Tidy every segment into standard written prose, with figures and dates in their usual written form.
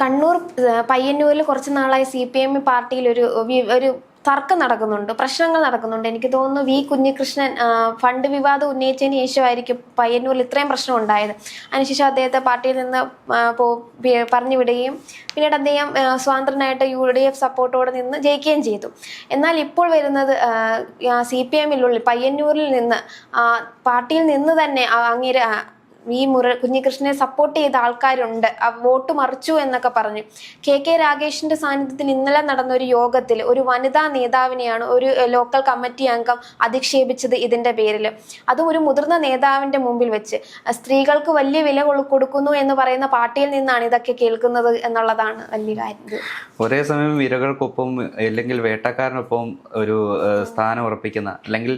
കണ്ണൂർ പയ്യന്നൂരിൽ കുറച്ച് നാളായി CPM പാർട്ടിയിൽ ഒരു തർക്കം നടക്കുന്നുണ്ട്, പ്രശ്നങ്ങൾ നടക്കുന്നുണ്ട്. എനിക്ക് തോന്നുന്നു കുഞ്ഞികൃഷ്ണൻ ഫണ്ട് വിവാദം ഉന്നയിച്ചതിന് ശേഷമായിരിക്കും പയ്യന്നൂരിൽ ഇത്രയും പ്രശ്നം ഉണ്ടായത്. അതിനുശേഷം അദ്ദേഹത്തെ പാർട്ടിയിൽ നിന്ന് പറഞ്ഞു വിടുകയും പിന്നീട് അദ്ദേഹം സ്വതന്ത്രനായിട്ട് UDF സപ്പോർട്ടോടെ നിന്ന് ജയിക്കുകയും ചെയ്തു. എന്നാൽ ഇപ്പോൾ വരുന്നത് CPM-നുള്ളിൽ പയ്യന്നൂരിൽ നിന്ന് പാർട്ടിയിൽ നിന്ന് തന്നെ അങ്ങേര് കുഞ്ഞികൃഷ്ണനെ സപ്പോർട്ട് ചെയ്ത ആൾക്കാരുണ്ട്, വോട്ട് മറിച്ചു എന്നൊക്കെ പറഞ്ഞു. KK രാഗേഷിന്റെ സാന്നിധ്യത്തിൽ ഇന്നലെ നടന്ന ഒരു യോഗത്തിൽ ഒരു വനിതാ നേതാവിനെയാണ് ഒരു ലോക്കൽ കമ്മിറ്റി അംഗം അധിക്ഷേപിച്ചത്. ഇതിന്റെ പേരിൽ അതും ഒരു മുതിർന്ന നേതാവിന്റെ മുമ്പിൽ വെച്ച് സ്ത്രീകൾക്ക് വലിയ വില കൊടുക്കുന്നു എന്ന് പറയുന്ന പാർട്ടിയിൽ നിന്നാണ് ഇതൊക്കെ കേൾക്കുന്നത് എന്നുള്ളതാണ് വലിയ കാര്യം. ഒരേ സമയം ഇരകൾക്കൊപ്പം അല്ലെങ്കിൽ വേട്ടക്കാരനൊപ്പം ഒരു സ്ഥാനം ഉറപ്പിക്കുന്ന അല്ലെങ്കിൽ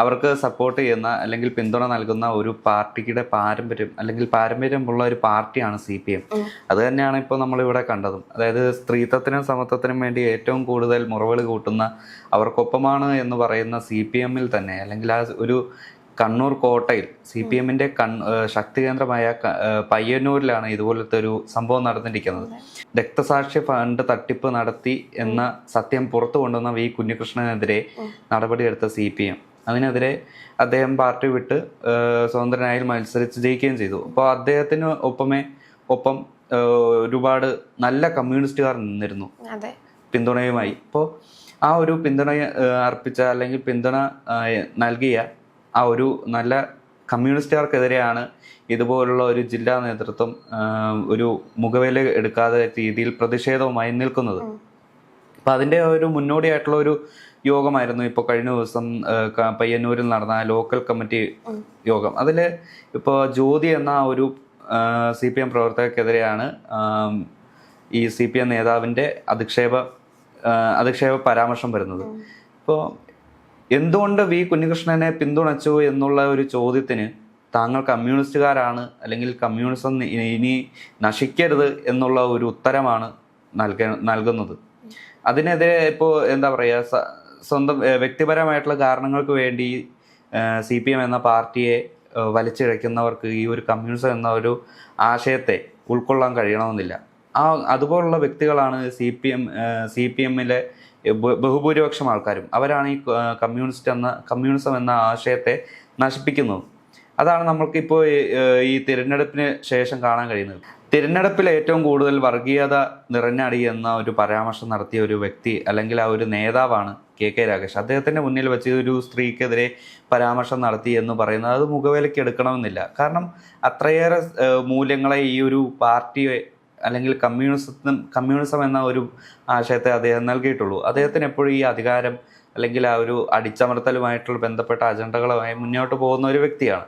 അവർക്ക് സപ്പോർട്ട് ചെയ്യുന്ന അല്ലെങ്കിൽ പിന്തുണ നൽകുന്ന ഒരു പാർട്ടിയുടെ അല്ലെങ്കിൽ പാരമ്പര്യമുള്ള ഒരു പാർട്ടിയാണ് CPM. അത് തന്നെയാണ് ഇപ്പോൾ നമ്മളിവിടെ കണ്ടതും. അതായത് സ്ത്രീത്വത്തിനും സമത്വത്തിനും വേണ്ടി ഏറ്റവും കൂടുതൽ മുറവിളി കൂട്ടുന്ന അവർക്കൊപ്പമാണ് എന്ന് പറയുന്ന CPM-ൽ തന്നെ അല്ലെങ്കിൽ ആ ഒരു കണ്ണൂർ കോട്ടയിൽ CPM-ന്റെ ശക്തി കേന്ദ്രമായ പയ്യന്നൂരിലാണ് ഇതുപോലത്തെ ഒരു സംഭവം നടന്നിരിക്കുന്നത്. രക്തസാക്ഷി ഫണ്ട് തട്ടിപ്പ് നടത്തി എന്ന സത്യം പുറത്തു കൊണ്ടുവന്ന കുഞ്ഞികൃഷ്ണനെതിരെ നടപടിയെടുത്ത CPM അതിനെതിരെ അദ്ദേഹം പാർട്ടി വിട്ട് സ്വതന്ത്രനായി മത്സരിച്ച് ജയിക്കുകയും ചെയ്തു. അപ്പോൾ അദ്ദേഹത്തിന് ഒപ്പം ഒരുപാട് നല്ല കമ്മ്യൂണിസ്റ്റുകാർ നിന്നിരുന്നു പിന്തുണയുമായി. അപ്പോൾ ആ ഒരു പിന്തുണ അർപ്പിച്ച അല്ലെങ്കിൽ പിന്തുണ നൽകിയ ആ ഒരു നല്ല കമ്മ്യൂണിസ്റ്റുകാർക്കെതിരെയാണ് ഇതുപോലുള്ള ഒരു ജില്ലാ നേതൃത്വം ഒരു മുഖവില എടുക്കാതെ രീതിയിൽ പ്രതിഷേധവുമായി നിൽക്കുന്നത്. അപ്പം അതിൻ്റെ ഒരു മുന്നോടിയായിട്ടുള്ള ഒരു യോഗമായിരുന്നു ഇപ്പോൾ കഴിഞ്ഞ ദിവസം പയ്യന്നൂരിൽ നടന്ന ലോക്കൽ കമ്മിറ്റി യോഗം. അതിൽ ഇപ്പോൾ ജ്യോതി എന്ന ഒരു CPM പ്രവർത്തകർക്കെതിരെയാണ് ഈ CPM നേതാവിൻ്റെ അധിക്ഷേപ പരാമർശം വരുന്നത്. ഇപ്പോൾ എന്തുകൊണ്ട് കുഞ്ഞികൃഷ്ണനെ പിന്തുണച്ചു എന്നുള്ള ഒരു ചോദ്യത്തിന് താങ്കൾ കമ്മ്യൂണിസ്റ്റുകാരാണ് അല്ലെങ്കിൽ കമ്മ്യൂണിസം ഇനി നശിക്കരുത് എന്നുള്ള ഒരു ഉത്തരമാണ് നൽകുന്നത്. അതിനെതിരെ ഇപ്പോൾ എന്താ പറയുക, സ്വന്തം വ്യക്തിപരമായിട്ടുള്ള കാരണങ്ങൾക്ക് വേണ്ടി CPM എന്ന പാർട്ടിയെ വലിച്ചിഴയ്ക്കുന്നവർക്ക് ഈ ഒരു കമ്മ്യൂണിസം എന്ന ഒരു ആശയത്തെ ഉൾക്കൊള്ളാൻ കഴിയണമെന്നില്ല. അതുപോലുള്ള വ്യക്തികളാണ് CPM-ലെ ബഹുഭൂരിപക്ഷം ആൾക്കാരും. അവരാണ് ഈ കമ്മ്യൂണിസം എന്ന ആശയത്തെ നശിപ്പിക്കുന്നത്. അതാണ് നമ്മൾക്കിപ്പോൾ ഈ തിരഞ്ഞെടുപ്പിന് ശേഷം കാണാൻ കഴിയുന്നത്. തിരഞ്ഞെടുപ്പിൽ ഏറ്റവും കൂടുതൽ വർഗീയത നിറഞ്ഞടി എന്ന ഒരു പരാമർശം നടത്തിയ ഒരു വ്യക്തി അല്ലെങ്കിൽ ആ ഒരു നേതാവാണ് KK രാഗേഷ്. അദ്ദേഹത്തിൻ്റെ മുന്നിൽ വെച്ച് ഒരു സ്ത്രീക്കെതിരെ പരാമർശം നടത്തി എന്ന് പറയുന്നത് അത് മുഖവിലയ്ക്ക് എടുക്കണമെന്നില്ല. അത്രയേറെ മൂല്യങ്ങളെ ഈ ഒരു പാർട്ടിയെ അല്ലെങ്കിൽ കമ്മ്യൂണിസം എന്ന ഒരു ആശയത്തെ അദ്ദേഹം നൽകിയിട്ടുള്ളൂ. അദ്ദേഹത്തിന് എപ്പോഴും ഈ അധികാരം അല്ലെങ്കിൽ ആ ഒരു അടിച്ചമർത്തലുമായിട്ടുള്ള ബന്ധപ്പെട്ട അജണ്ടകളുമായി മുന്നോട്ട് പോകുന്ന ഒരു വ്യക്തിയാണ്.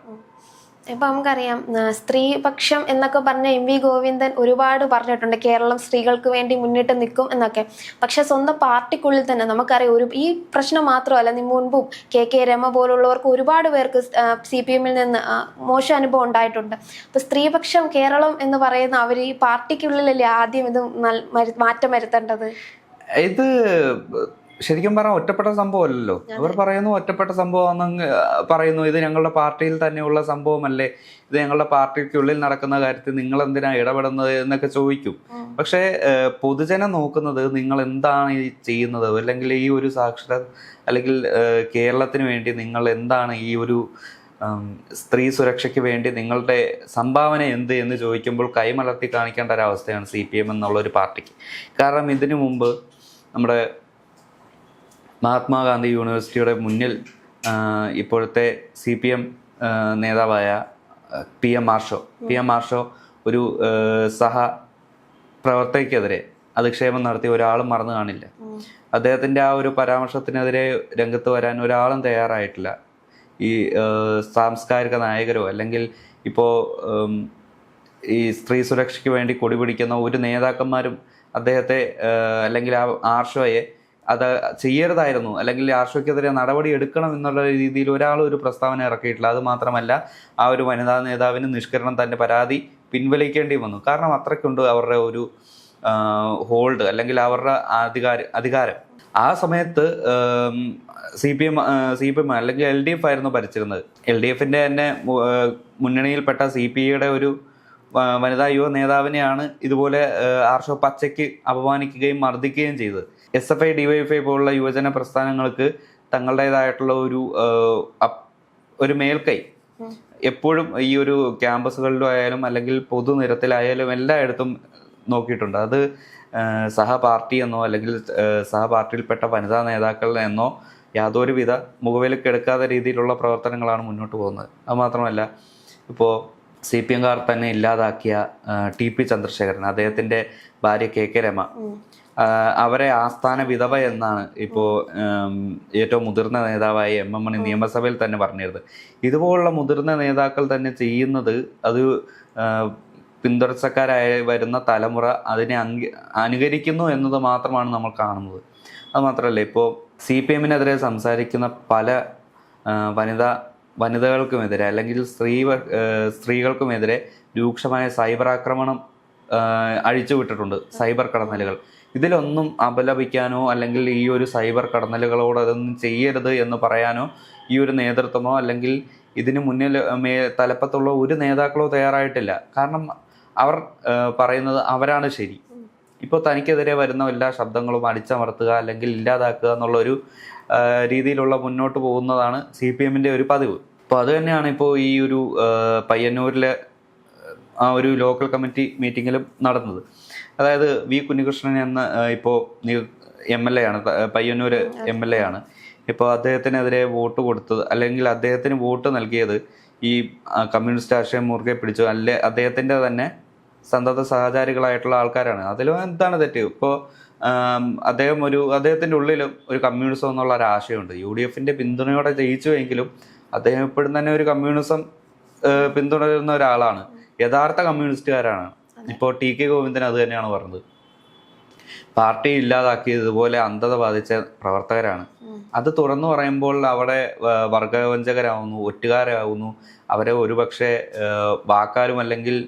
ഇപ്പം നമുക്കറിയാം, സ്ത്രീപക്ഷം എന്നൊക്കെ പറഞ്ഞ MV ഗോവിന്ദൻ ഒരുപാട് പറഞ്ഞിട്ടുണ്ട്, കേരളം സ്ത്രീകൾക്ക് വേണ്ടി മുന്നിട്ട് നിൽക്കും എന്നൊക്കെ. പക്ഷെ സ്വന്തം പാർട്ടിക്കുള്ളിൽ തന്നെ നമുക്കറിയാം ഈ പ്രശ്നം മാത്രമല്ല, മുൻപും KK രമ പോലുള്ളവർക്ക് ഒരുപാട് പേർക്ക് CPM-ൽ നിന്ന് മോശം അനുഭവം ഉണ്ടായിട്ടുണ്ട്. അപ്പൊ സ്ത്രീപക്ഷം കേരളം എന്ന് പറയുന്ന അവർ ഈ പാർട്ടിക്കുള്ളിലല്ലേ ആദ്യം ഇത് മാറ്റം വരുത്തേണ്ടത്? ഇത് ശരിക്കും പറഞ്ഞാൽ ഒറ്റപ്പെട്ട സംഭവമല്ലല്ലോ. അവർ പറയുന്നു ഒറ്റപ്പെട്ട സംഭവമാണെന്ന് പറയുന്നു. ഇത് ഞങ്ങളുടെ പാർട്ടിയിൽ തന്നെയുള്ള സംഭവമല്ലേ, ഇത് ഞങ്ങളുടെ പാർട്ടിക്കുള്ളിൽ നടക്കുന്ന കാര്യത്തിൽ നിങ്ങൾ എന്തിനാ ഇടപെടുന്നത് എന്നൊക്കെ ചോദിക്കും. പക്ഷേ പൊതുജനം നോക്കുന്നത് നിങ്ങൾ എന്താണ് ഈ ചെയ്യുന്നത്, അല്ലെങ്കിൽ ഈ ഒരു സാക്ഷരത അല്ലെങ്കിൽ കേരളത്തിന് വേണ്ടി നിങ്ങൾ എന്താണ് ഈ ഒരു സ്ത്രീ സുരക്ഷയ്ക്ക് വേണ്ടി നിങ്ങളുടെ സംഭാവന എന്ത് എന്ന് ചോദിക്കുമ്പോൾ കൈമലർത്തി കാണിക്കേണ്ട ഒരവസ്ഥയാണ് CPM എന്നുള്ളൊരു പാർട്ടിക്ക്. കാരണം ഇതിനു മുമ്പ് നമ്മുടെ മഹാത്മാഗാന്ധി യൂണിവേഴ്സിറ്റിയുടെ മുന്നിൽ ഇപ്പോഴത്തെ CPM നേതാവായ PM മാർഷോ ഒരു പ്രവർത്തകയ്ക്കെതിരെ അധിക്ഷേപം നടത്തി ഒരാളും മറന്നു കാണില്ല. അദ്ദേഹത്തിൻ്റെ ആ ഒരു പരാമർശത്തിനെതിരെ രംഗത്ത് വരാൻ ഒരാളും തയ്യാറായിട്ടില്ല. ഈ സാംസ്കാരിക നായകരോ അല്ലെങ്കിൽ ഇപ്പോൾ ഈ സ്ത്രീ സുരക്ഷയ്ക്ക് വേണ്ടി കൊടി പിടിക്കുന്ന ഒരു നേതാക്കന്മാരും അദ്ദേഹത്തെ അല്ലെങ്കിൽ ആ ആർഷോയെ അത് ചെയ്യരുതായിരുന്നു അല്ലെങ്കിൽ ആർഷോയ്ക്കെതിരെ നടപടി എടുക്കണം എന്നുള്ള രീതിയിൽ ഒരാളും ഒരു പ്രസ്താവന ഇറക്കിയിട്ടില്ല. അത് മാത്രമല്ല, ആ ഒരു വനിതാ നേതാവിന് നിഷ്കരണം തൻ്റെ പരാതി പിൻവലിക്കേണ്ടി വന്നു. കാരണം അത്രയ്ക്കുണ്ട് അവരുടെ ഒരു ഹോൾഡ് അല്ലെങ്കിൽ അവരുടെ അധികാരം. ആ സമയത്ത് CPM അല്ലെങ്കിൽ LDF ആയിരുന്നു ഭരിച്ചിരുന്നത്. LDF-ന്റെ തന്നെ മുന്നണിയിൽപ്പെട്ട CPI-യുടെ വനിതാ യുവ നേതാവിനെയാണ് ഇതുപോലെ ആർഷോ പച്ചയ്ക്ക് അപമാനിക്കുകയും മർദ്ദിക്കുകയും ചെയ്തത്. SFI DYFI പോലുള്ള യുവജന പ്രസ്ഥാനങ്ങൾക്ക് തങ്ങളുടേതായിട്ടുള്ള ഒരു മേൽക്കൈ എപ്പോഴും ഈ ഒരു ക്യാമ്പസുകളിലും ആയാലും അല്ലെങ്കിൽ പൊതുനിരത്തിലായാലും എല്ലായിടത്തും നോക്കിയിട്ടുണ്ട്. അത് സഹപാർട്ടി എന്നോ അല്ലെങ്കിൽ സഹപാർട്ടിയിൽപ്പെട്ട വനിതാ നേതാക്കൾ എന്നോ യാതൊരുവിധ മുഖവിലക്കെടുക്കാത്ത രീതിയിലുള്ള പ്രവർത്തനങ്ങളാണ് മുന്നോട്ട് പോകുന്നത്. അതുമാത്രമല്ല, ഇപ്പോൾ CPM കാർ തന്നെ ഇല്ലാതാക്കിയ TP ചന്ദ്രശേഖരൻ, അദ്ദേഹത്തിൻ്റെ ഭാര്യ KK രമ, അവരെ ആസ്ഥാന വിധവ എന്നാണ് ഇപ്പോൾ ഏറ്റവും മുതിർന്ന നേതാവായ MM മണി നിയമസഭയിൽ തന്നെ പറഞ്ഞിരുന്നത്. ഇതുപോലുള്ള മുതിർന്ന നേതാക്കൾ തന്നെ ചെയ്യുന്നത് അത് പിന്തുടർച്ചക്കാരായി വരുന്ന തലമുറ അതിനെ അനുകരിക്കുന്നു എന്നത് മാത്രമാണ് നമ്മൾ കാണുന്നത്. അതുമാത്രമല്ല, ഇപ്പോൾ CPM-നെതിരെ സംസാരിക്കുന്ന പല വനിതകൾക്കുമെതിരെ അല്ലെങ്കിൽ സ്ത്രീകൾക്കുമെതിരെ രൂക്ഷമായ സൈബർ ആക്രമണം അഴിച്ചുവിട്ടിട്ടുണ്ട്, സൈബർ കടന്നലുകൾ. ഇതിലൊന്നും അപലപിക്കാനോ അല്ലെങ്കിൽ ഈ ഒരു സൈബർ കടന്നലുകളോട് അതൊന്നും ചെയ്യരുത് എന്ന് പറയാനോ ഈ ഒരു നേതൃത്വമോ അല്ലെങ്കിൽ ഇതിന് മുന്നിൽ തലപ്പത്തുള്ള ഒരു നേതാക്കളോ തയ്യാറായിട്ടില്ല. കാരണം അവർ പറയുന്നത് അവരാണ് ശരി. ഇപ്പോൾ തനിക്കെതിരെ വരുന്ന എല്ലാ ശബ്ദങ്ങളും അടിച്ചമർത്തുക അല്ലെങ്കിൽ ഇല്ലാതാക്കുക എന്നുള്ളൊരു രീതിയിലുള്ള മുന്നോട്ട് പോകുന്നതാണ് CPM-ൻ്റെ ഒരു പതിവ്. അപ്പോൾ അത് തന്നെയാണ് ഇപ്പോൾ ഈ ഒരു പയ്യന്നൂരിലെ ആ ഒരു ലോക്കൽ കമ്മിറ്റി മീറ്റിങ്ങിലും നടന്നത്. അതായത് V കുഞ്ഞികൃഷ്ണൻ എന്ന ഇപ്പോൾ MLA ആണ്, പയ്യന്നൂർ MLA ആണ്. ഇപ്പോൾ അദ്ദേഹത്തിനെതിരെ വോട്ട് കൊടുത്തത് അല്ലെങ്കിൽ അദ്ദേഹത്തിന് വോട്ട് നൽകിയത് ഈ കമ്മ്യൂണിസ്റ്റ് രാഷ്ട്രീയം മുറുകെ പിടിച്ചു അദ്ദേഹത്തിൻ്റെ തന്നെ സന്തത സഹചാരികളായിട്ടുള്ള ആൾക്കാരാണ്. അതിലും എന്താണ് തെറ്റ്? ഇപ്പോൾ അദ്ദേഹത്തിൻ്റെ ഉള്ളിലും ഒരു കമ്മ്യൂണിസം എന്നുള്ള ഒരു ആശയമുണ്ട്. UDF-ൻ്റെ പിന്തുണയോടെ ജയിച്ചുവെങ്കിലും അദ്ദേഹം ഇപ്പോഴും തന്നെ ഒരു കമ്മ്യൂണിസം പിന്തുടരുന്ന ഒരാളാണ്. യഥാർത്ഥ കമ്മ്യൂണിസ്റ്റുകാരാണ്. ഇപ്പോൾ TK ഗോവിന്ദൻ അത് തന്നെയാണ് പറഞ്ഞത്. പാർട്ടി ഇല്ലാതാക്കിയത് ഇതുപോലെ അന്ധത ബാധിച്ച പ്രവർത്തകരാണ്. അത് തുറന്നു പറയുമ്പോൾ അവിടെ വർഗവഞ്ചകരാകുന്നു, ഒറ്റുകാരാകുന്നു. അവരെ ഒരുപക്ഷെ വാക്കാലും അല്ലെങ്കിൽ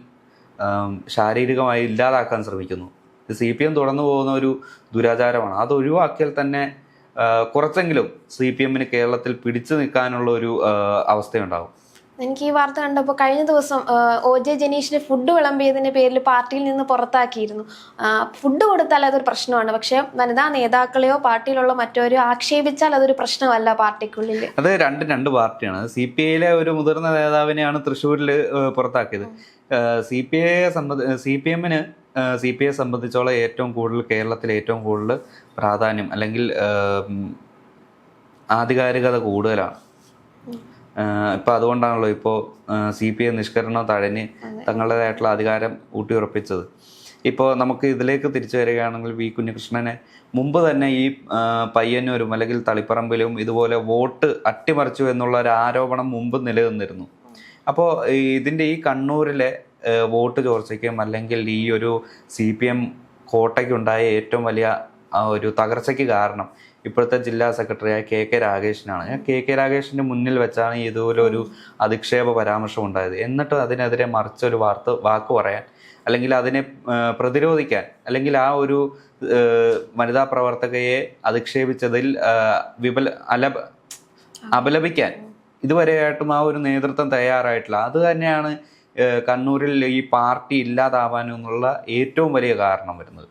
ശാരീരികമായി ഇല്ലാതാക്കാൻ ശ്രമിക്കുന്നു. CPM തുടർന്നു പോകുന്ന ഒരു ദുരാചാരമാണ്. അത് ഒഴിവാക്കിയാൽ തന്നെ കുറച്ചെങ്കിലും CPM-ന് കേരളത്തിൽ പിടിച്ചു നിൽക്കാനുള്ള ഒരു അവസ്ഥയുണ്ടാകും. എനിക്ക് ഈ വാർത്ത കണ്ടപ്പോൾ കഴിഞ്ഞ ദിവസം OJ ജനീഷിന് ഫുഡ് വിളമ്പിയതിൻ്റെ പേരിൽ പാർട്ടിയിൽ നിന്ന് പുറത്താക്കിയിരുന്നു. ഫുഡ് കൊടുത്താൽ അതൊരു പ്രശ്നമാണ്, പക്ഷേ വനിതാ നേതാക്കളെയോ പാർട്ടിയിലുള്ള മറ്റോരോ ആക്ഷേപിച്ചാൽ അതൊരു പ്രശ്നമല്ല പാർട്ടിക്കുള്ളിൽ. അത് രണ്ട് പാർട്ടിയാണ്. CPI-യിലെ ഒരു മുതിർന്ന നേതാവിനെയാണ് തൃശ്ശൂരിൽ പുറത്താക്കിയത്. CPM-ന് CPI സംബന്ധിച്ചോളം ഏറ്റവും കൂടുതൽ കേരളത്തിൽ ഏറ്റവും കൂടുതൽ പ്രാധാന്യം അല്ലെങ്കിൽ ആധികാരികത കൂടുതലാണ്. ഇപ്പം അതുകൊണ്ടാണല്ലോ ഇപ്പോൾ CPI നിഷ്കരണം തഴഞ്ഞ് തങ്ങളുടേതായിട്ടുള്ള അധികാരം ഊട്ടിയുറപ്പിച്ചത്. ഇപ്പോൾ നമുക്ക് ഇതിലേക്ക് തിരിച്ചു വരികയാണെങ്കിൽ V കുഞ്ഞികൃഷ്ണനെ മുമ്പ് തന്നെ ഈ പയ്യന്നൂരും അല്ലെങ്കിൽ തളിപ്പറമ്പിലും ഇതുപോലെ വോട്ട് അട്ടിമറിച്ചു എന്നുള്ള ഒരു ആരോപണം മുമ്പ് നിലനിന്നിരുന്നു. അപ്പോൾ ഇതിൻ്റെ ഈ കണ്ണൂരിലെ വോട്ട് ചോർച്ചയ്ക്കും അല്ലെങ്കിൽ ഈ ഒരു CPM കോട്ടയ്ക്കുണ്ടായ ഏറ്റവും വലിയ ഒരു തകർച്ചയ്ക്ക് കാരണം ഇപ്പോഴത്തെ ജില്ലാ സെക്രട്ടറിയായ KK രാഗേഷിനാണ്. KK രാഗേഷിൻ്റെ മുന്നിൽ വെച്ചാണ് ഇതുപോലെ ഒരു അധിക്ഷേപ പരാമർശം ഉണ്ടായത്. എന്നിട്ട് അതിനെതിരെ മറിച്ചൊരു വാക്ക് പറയാൻ അല്ലെങ്കിൽ അതിനെ പ്രതിരോധിക്കാൻ അല്ലെങ്കിൽ ആ ഒരു വനിതാ പ്രവർത്തകയെ അധിക്ഷേപിച്ചതിൽ അപലപിക്കാൻ ഇതുവരെയായിട്ടും ആ ഒരു നേതൃത്വം തയ്യാറായിട്ടില്ല. അത് തന്നെയാണ് കണ്ണൂരിൽ ഈ പാർട്ടി ഇല്ലാതാവാനുള്ള ഏറ്റവും വലിയ കാരണം വരുന്നത്.